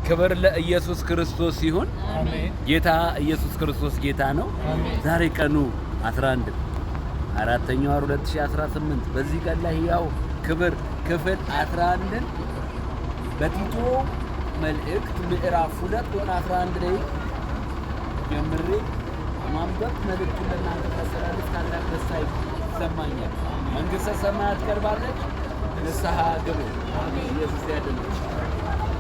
ክብር ለኢየሱስ ክርስቶስ ይሁን። አሜን። ጌታ ኢየሱስ ክርስቶስ ጌታ ነው። ዛሬ ቀኑ 11 4ኛው ወር 2018 በዚህ ቀን ላይ ያው ክብር ክፍል 11ን በቲቶ መልእክት ምዕራፍ 2 ቁጥር 11 ላይ ጀምሬ ማንበብ መልእክቱን ለእናንተ ማስተላለፍ ታላቅ ደስታ ይሰማኛል። መንግሥተ ሰማያት ቀርባለች፣ ንስሐ ግቡ። ኢየሱስ ያድናል።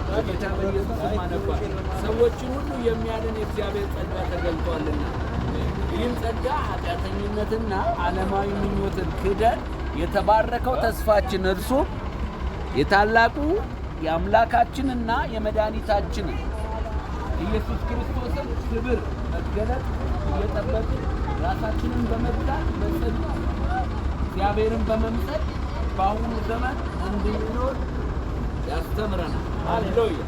በጌታ በኢየሱስ ስም አነባል። ሰዎችን ሁሉ የሚያድን የእግዚአብሔር ጸጋ ተገልጧልና ይህም ጸጋ ኃጢአተኝነትና ዓለማዊ ምኞትን ክደን የተባረከው ተስፋችን እርሱ የታላቁ የአምላካችንና የመድኃኒታችንን ኢየሱስ ክርስቶስን ክብር መገለጥ እየጠበቅን ራሳችንን በመግዛት በጽድቅ እግዚአብሔርን በመምሰል በአሁኑ ዘመን እንድንኖር ያስተምረናል። ሃሌሉያ!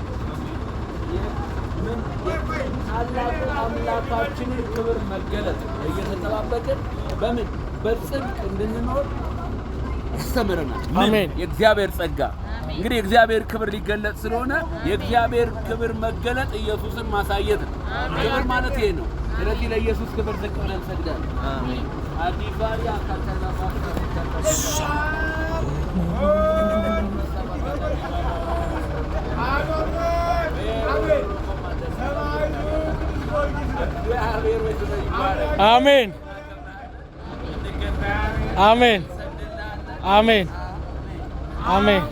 ታላቁ አምላካችንን ክብር መገለጥ እየተጠባበቅን በምን በጽድቅ እንድንኖር ያስተምረናል። አሜን። የእግዚአብሔር ጸጋ እንግዲህ የእግዚአብሔር ክብር ሊገለጥ ስለሆነ የእግዚአብሔር ክብር መገለጥ ኢየሱስን ማሳየት ነው። ክብር ማለት ይሄ ነው። ስለዚህ ለኢየሱስ ክብር ዝቅ ብለን እንሰግዳለን። አሜን። አዲባሪያ ካተላባ አሜን። አሜን። አሜን። አሜን።